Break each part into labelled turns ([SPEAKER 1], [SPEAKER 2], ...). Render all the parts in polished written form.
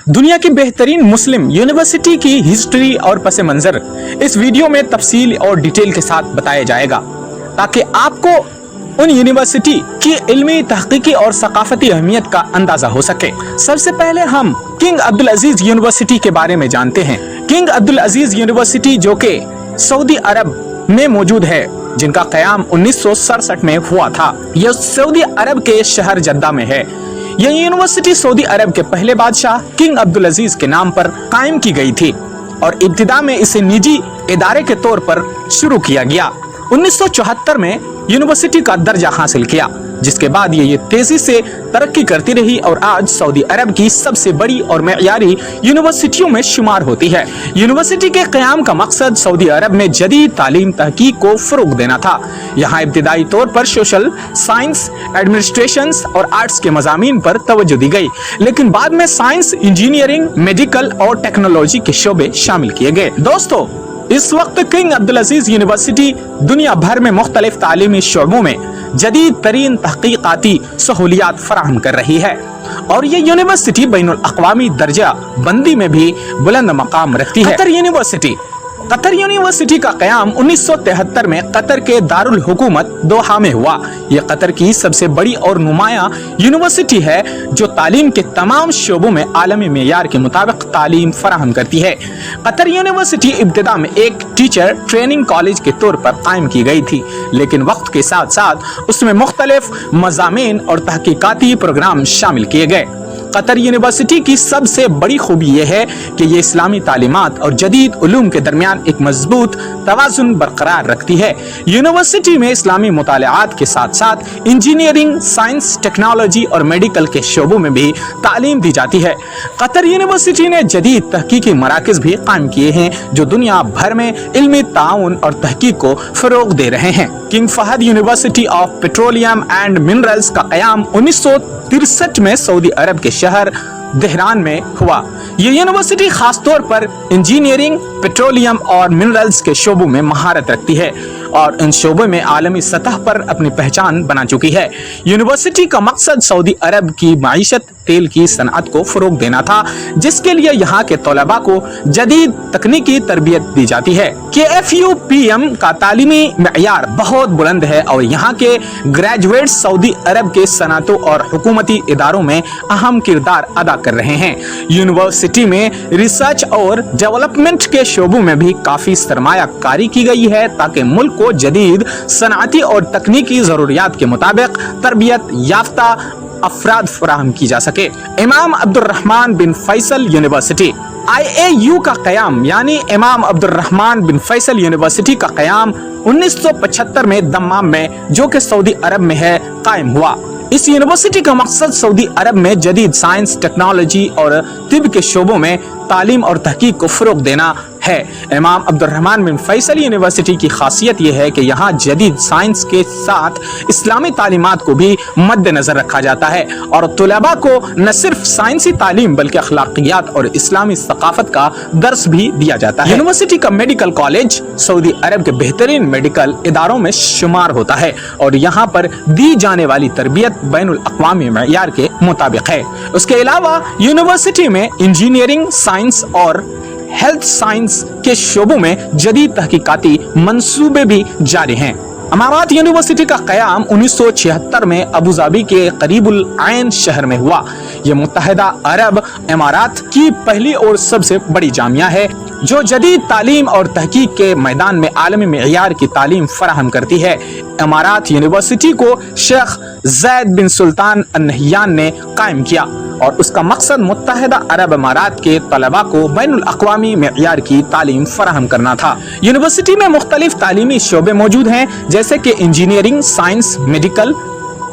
[SPEAKER 1] दुनिया की बेहतरीन मुस्लिम यूनिवर्सिटी की हिस्ट्री और पस मंजर इस वीडियो में तफसील और डिटेल के साथ बताया जाएगा ताकि आपको उन यूनिवर्सिटी की इल्मी, तहकीकी और सकाफती अहमियत का अंदाजा हो सके। सबसे पहले हम किंग अब्दुल अजीज यूनिवर्सिटी के बारे में जानते हैं। किंग अब्दुल अजीज यूनिवर्सिटी जो कि सऊदी अरब में मौजूद है, जिनका क़याम 1967 में हुआ था। यह सऊदी अरब के शहर जद्दा में है। यह यूनिवर्सिटी सऊदी अरब के पहले बादशाह किंग अब्दुल अजीज के नाम पर कायम की गई थी और इब्तिदा में इसे निजी इदारे के तौर पर शुरू किया गया। 1974 में यूनिवर्सिटी का दर्जा हासिल किया, जिसके बाद ये तेजी से तरक्की करती रही और आज सऊदी अरब की सबसे बड़ी और मेयारी यूनिवर्सिटियों में शुमार होती है। यूनिवर्सिटी के क़याम का मकसद सऊदी अरब में जदीद तालीम तहकीक को फ़रोग़ देना था। यहाँ इब्तिदाई तौर पर सोशल साइंस, एडमिनिस्ट्रेशन और आर्ट्स के मज़ामीन पर तवज्जो दी गई, लेकिन बाद में साइंस, इंजीनियरिंग, मेडिकल और टेक्नोलॉजी के शोबे शामिल किए गए। दोस्तों, इस वक्त किंग अब्दुल अजीज यूनिवर्सिटी दुनिया भर में मुख्तलिफ तालीमी शोबों में जदीद तरीन तहकीकाती सहूलियात फराहम कर रही है और ये यूनिवर्सिटी बैनुल अक़वामी दर्जा बंदी में भी बुलंद मकाम रखती है। कतर यूनिवर्सिटी का क़याम 1973 में कतर के दारुल हुकूमत दोहा में हुआ। यह कतर की सबसे बड़ी और नुमाया यूनिवर्सिटी है जो तालीम के तमाम शोबों में आलमी मेयार के मुताबिक तालीम फराहम करती है। कतर यूनिवर्सिटी इब्तिदा में एक टीचर ट्रेनिंग कॉलेज के तौर पर कायम की गई थी, लेकिन वक्त के साथ साथ उसमें मुख्तलिफ मज़ामीन और तहकीकाती प्रोग्राम शामिल किए गए। कतर यूनिवर्सिटी की सबसे बड़ी खूबी यह है कि ये इस्लामी तालीमात और जदीद उलूम के दरमियान एक मजबूत तवाज़ुन बरकरार रखती है। यूनिवर्सिटी में इस्लामी मुतालिआत के साथ साथ इंजीनियरिंग, साइंस, टेक्नोलॉजी और मेडिकल के शोबों में भी तालीम दी जाती है। कतर यूनिवर्सिटी ने जदीद तहकीकी मराकज़ भी कायम किए हैं जो दुनिया भर में इल्मी ताउन और तहकीक को फ़रोग़ दे रहे हैं। King Fahd University of Petroleum and Minerals का क़याम 1963 में सऊदी अरब के शहर तेहरान में हुआ। ये यूनिवर्सिटी खास तौर पर इंजीनियरिंग, पेट्रोलियम और मिनरल्स के शोबों में महारत रखती है और इन शोबों में आलमी सतह पर अपनी पहचान बना चुकी है। यूनिवर्सिटी का मकसद सऊदी अरब की माइशत, तेल की सनअत को फ़रोग़ देना था, जिसके लिए यहाँ के तलबा को जदीद तकनीकी तरबियत दी जाती है। KFUPM का तालीमी मयार बहुत बुलंद है और यहाँ के ग्रेजुएट सऊदी अरब के सनअतों और हुकूमती इदारों में अहम किरदार अदा कर रहे हैं। यूनिवर्सिटी में रिसर्च और डेवलपमेंट के शोबों में भी काफ़ी सरमायाकारी की गई है ताकि मुल्क को जदीद सनअती और तकनीकी ज़रूरियात के मुताबिक तरबियत याफ्ता अफराद फराहम की जा सके। इमाम अब्दुर्रहमान बिन फैसल यूनिवर्सिटी IAU का क़याम यानी इमाम अब्दुर्रहमान बिन फैसल यूनिवर्सिटी का क़याम 1975 में दम्माम में, जो कि सऊदी अरब में है, कायम हुआ। इस यूनिवर्सिटी का मकसद सऊदी अरब में जदीद साइंस, टेक्नोलॉजी और तिब के शोबों में तालीम और तहकीक को फ़रोग़ देना है। इमाम अब्दुर्रहमान बिन फैसल यूनिवर्सिटी की खासियत यह है कि यहाँ जदीद साइंस के साथ इस्लामी तालीमात को भी मद्देनज़र रखा जाता है और तलबा को न सिर्फ साइंसी तालीम बल्कि अखलाकियात और इस्लामी सकाफत का दर्स भी दिया जाता है। यूनिवर्सिटी का मेडिकल कॉलेज सऊदी अरब के बेहतरीन मेडिकल इदारों में शुमार होता है और यहाँ पर दी जाने वाली तरबियत बैनुल अक़वामी मयार के मुताबिक है। उसके अलावा यूनिवर्सिटी में इंजीनियरिंग, साइंस और हेल्थ साइंस के शोबों में जदीद तहकीकाती मंसूबे भी जारी हैं। अमारात यूनिवर्सिटी का क़याम 1976 में अबू धाबी के करीबुल आइन शहर में हुआ। यह मुत्तहिदा अरब अमारात की पहली और सबसे बड़ी जामिया है जो जदीद तालीम और तहकीक के मैदान में आलमी मेयार की तालीम फराहम करती है। अमारात यूनिवर्सिटी को शेख ज़ैद बिन सुल्तान अल नहयान ने कायम किया और उसका मकसद मुत्तहिदा अरब अमारात के तलबा को बैनुल अक़वामी मेयार की तालीम फराहम करना था। यूनिवर्सिटी में मुख्तलिफ तालीमी शोबे मौजूद हैं जैसे कि इंजीनियरिंग, साइंस, मेडिकल,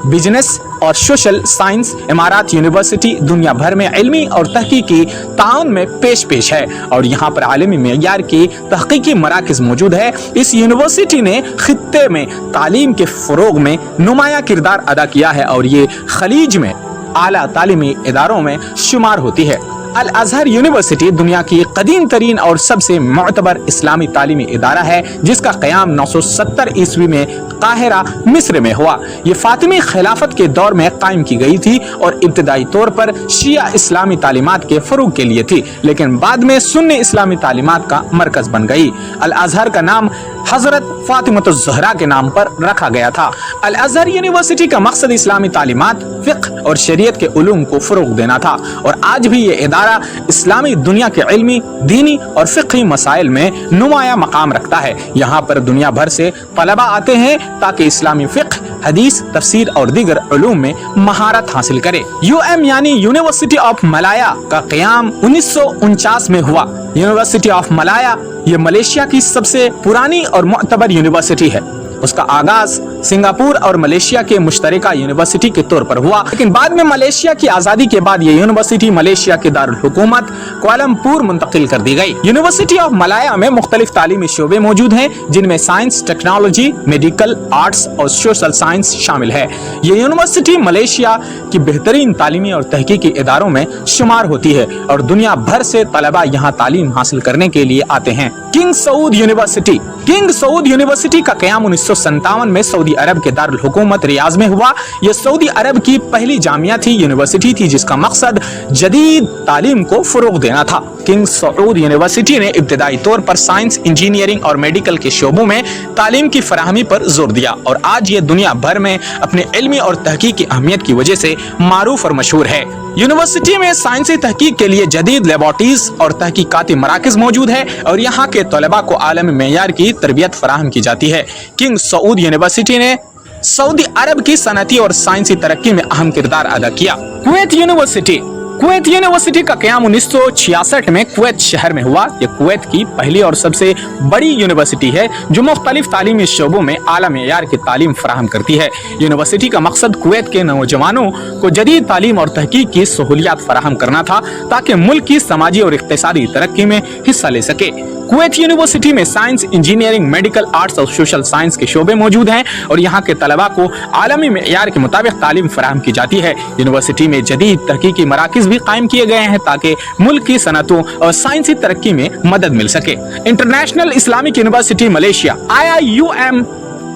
[SPEAKER 1] बिजनेस और सोशल साइंस। इमारात यूनिवर्सिटी दुनिया भर में इल्मी और तहकीकी ताउन में पेश है और यहाँ पर आलमी मेयार की तहकीकी मराकज़ मौजूद है। इस यूनिवर्सिटी ने खित्ते में तालीम के फ़रोग़ में नुमाया किरदार अदा किया है और ये खलीज में आला तालीमी इदारों में शुमार होती है। अल अजहर यूनिवर्सिटी दुनिया की कदीम तरीन और सबसे मुअतबर इस्लामी तालीमी इदारा है, जिसका क़याम 970 ईस्वी में काहिरा मिस्र में हुआ। ये फातिमी खिलाफत के दौर में कायम की गई थी और इब्तदाई तौर पर शिया इस्लामी तालीमात के फरोग के लिए थी, लेकिन बाद में सुन्नी इस्लामी तालीमात का मरकज बन गई। अल अजहर का नाम हजरत फातिमत ज़हरा के नाम पर रखा गया था। अल अजहर यूनिवर्सिटी का मकसद इस्लामी तालीमात, फ़िक़्ह और शरीयत के उलूम को फ़रोग़ देना था और आज भी ये इदारा इस्लामी दुनिया के इल्मी, दीनी और फ़िक़्ही मसाइल में नुमाया मकाम रखता है। यहाँ पर दुनिया भर से तलबा आते हैं ताकि इस्लामी फ़िक़्ह, हदीस, तफसीर और दीगर उलूम में महारत हासिल करे। UM यानी यूनिवर्सिटी ऑफ मलाया का क़याम 1949 में हुआ। यूनिवर्सिटी ऑफ मलाया ये मलेशिया की सबसे पुरानी और मुअतबर यूनिवर्सिटी है। उसका आगाज सिंगापुर और मलेशिया के मुश्तरका यूनिवर्सिटी के तौर पर हुआ, लेकिन बाद में मलेशिया की आज़ादी के बाद ये यूनिवर्सिटी मलेशिया के दारुल हुकूमत कुआलालंपुर मुंतकिल कर दी गई। यूनिवर्सिटी ऑफ मलाया में मुख्तलिफ तालीमी शोबे मौजूद हैं, जिनमें साइंस, टेक्नोलॉजी, मेडिकल, आर्ट्स और सोशल साइंस शामिल है। ये यूनिवर्सिटी मलेशिया की बेहतरीन तालीमी और तहकीकी इदारों में शुमार होती है और दुनिया भर से तलबा यहाँ तालीम हासिल करने के लिए आते हैं। King Saud university. King Saud university का क़याम 1957 में सऊदी अरब के दारुल हुकूमत रियाज में हुआ। यह सऊदी अरब की पहली जामिया थी, यूनिवर्सिटी थी, जिसका मकसद जदीद तालीम को फ़रोग़ देना था। किंग सऊद यूनिवर्सिटी ने इब्तिदाई तौर पर साइंस, इंजीनियरिंग और मेडिकल के शोबों में तालीम की फराहमी पर जोर दिया और आज ये दुनिया भर में अपने इल्मी और तहकीक की अहमियत की वजह से मारूफ और मशहूर है। यूनिवर्सिटी में साइंसी तहकीक के लिए जदीद लेबॉर्टरीज और तहकीकाती मराकज़ मौजूद है और यहाँ के तलबा को आलमी मेयार की तरबियत फराहम की जाती है। किंग सऊद यूनिवर्सिटी ने सऊदी अरब की सनती और साइंसी तरक्की में अहम किरदार अदा किया। Kuwait university. कुवैत यूनिवर्सिटी का क़याम 1966 में कुवैत शहर में हुआ। यह कुवैत की पहली और सबसे बड़ी यूनिवर्सिटी है जो मुख्तलिफ तालीमी शोबों में आला मेयार की तालीम फराहम करती है। यूनिवर्सिटी का मकसद कुवैत के नौजवानों को जदीद तालीम और तहकीक की सहूलियात फराहम करना था ताकि मुल्क की समाजी और इक़्तिसादी तरक्की में हिस्सा ले सके। कुवैत यूनिवर्सिटी में साइंस, इंजीनियरिंग, मेडिकल, आर्ट्स और सोशल साइंस के शोबे मौजूद हैं और यहाँ के तलबा को आलमी मेयार के मुताबिक तालीम फराहम की जाती है। यूनिवर्सिटी में जदीद तहकीकी मराकज़ भी कायम किए गए हैं ताकि मुल्क की सनतों और साइंसी तरक्की में मदद मिल सके। International Islamic university Malaysia IIUM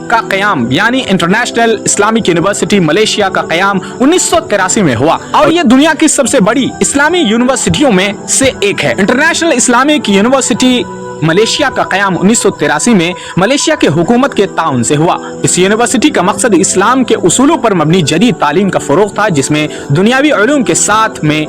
[SPEAKER 1] का क़याम यानी इंटरनेशनल इस्लामिक यूनिवर्सिटी मलेशिया का क़याम 1983 में हुआ और ये दुनिया की सबसे बड़ी इस्लामी यूनिवर्सिटियों में से एक है। इंटरनेशनल इस्लामिक यूनिवर्सिटी मलेशिया का क़याम 1983 में मलेशिया के हुकूमत के ताउन से हुआ। इस यूनिवर्सिटी का मकसद इस्लाम के उसूलों पर मबनी जदीद तालीम का फ़रोग़ था, जिसमें दुनियावी उलूम के साथ में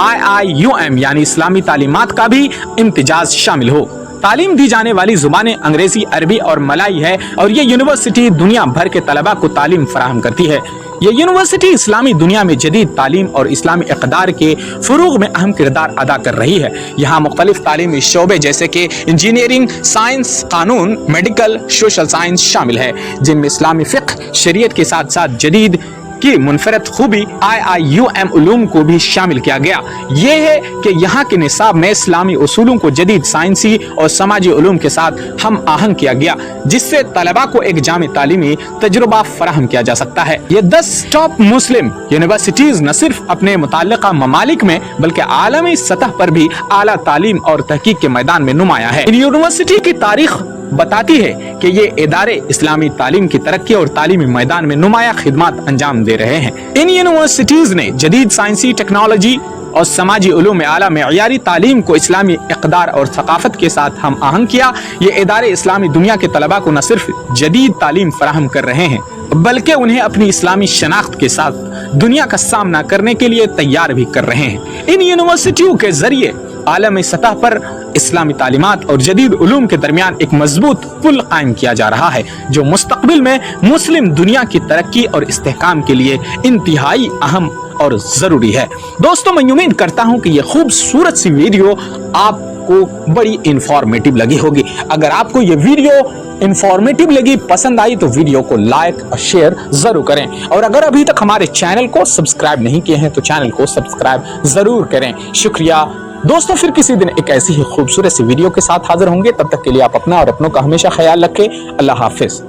[SPEAKER 1] IIUM यानी इस्लामी तालीमात का भी इम्तिजाज शामिल हो। तालीम दी जाने वाली ज़ुबानें अंग्रेज़ी, अरबी और मलाई है और ये यूनिवर्सिटी दुनिया भर के तलबा को तालीम फराहम करती है। ये यूनिवर्सिटी इस्लामी दुनिया में जदीद तालीम और इस्लामी इक़दार के फ़रोग़ में अहम किरदार अदा कर रही है। यहाँ मुख्तलिफ तालीमी शोबे जैसे कि इंजीनियरिंग, साइंस, कानून, मेडिकल, सोशल साइंस शामिल है, जिनमें इस्लामी फ़िक़्ह, शरीयत के साथ साथ जदीद की मुनफरद खूबी IIUM उलूम को भी शामिल किया गया। ये है कि यहाँ के निसाब में इस्लामी उसूलों को जदीद साइंसी और समाजी उलूम के साथ हम आहंग किया गया, जिससे तलबा को एक जामी तालीमी तजुर्बा फराहम किया जा सकता है। ये 10 टॉप मुस्लिम यूनिवर्सिटीज़ न सिर्फ अपने मुताल्लिक़ा ममालिक में बल्कि आलमी सतह पर भी आला तालीम और तहकीक के मैदान में नुमाया है। इन यूनिवर्सिटी की तारीख बताती है कि ये इदारे इस्लामी तालीम की तरक्की और तालीमी मैदान में नुमाया खिदमत अंजाम दे रहे हैं। इन यूनिवर्सिटीज़ ने जदीद साइंसी, टेक्नोलॉजी और समाजी उलूम में आला मेयारी तालीम को इस्लामी इक़दार और सकाफत के साथ हम आहंग किया। ये इदारे इस्लामी दुनिया के तलबा को न सिर्फ जदीद तालीम फराहम कर रहे हैं बल्कि उन्हें अपनी इस्लामी शनाख्त के साथ दुनिया का सामना करने के लिए तैयार भी कर रहे हैं। इन यूनिवर्सिटियों के जरिए आलमी सतह पर इस्लामी तालीमात और जदीद उलूम के दरमियान एक मजबूत पुल कायम किया जा रहा है, जो मुस्तकबिल में मुस्लिम दुनिया की तरक्की और इस्तेहकाम के लिए इंतहाई अहम और ज़रूरी है। दोस्तों, मैं उम्मीद करता हूँ कि ये खूबसूरत सी वीडियो आपको बड़ी इंफॉर्मेटिव लगी होगी। अगर आपको ये वीडियो इंफॉर्मेटिव लगी, पसंद आई, तो वीडियो को लाइक और शेयर जरूर करें और अगर अभी तक हमारे चैनल को सब्सक्राइब नहीं किए हैं तो चैनल को सब्सक्राइब जरूर करें। शुक्रिया दोस्तों, फिर किसी दिन एक ऐसी ही खूबसूरत सी वीडियो के साथ हाजिर होंगे। तब तक के लिए आप अपना और अपनों का हमेशा ख्याल रखें। अल्लाह हाफिज।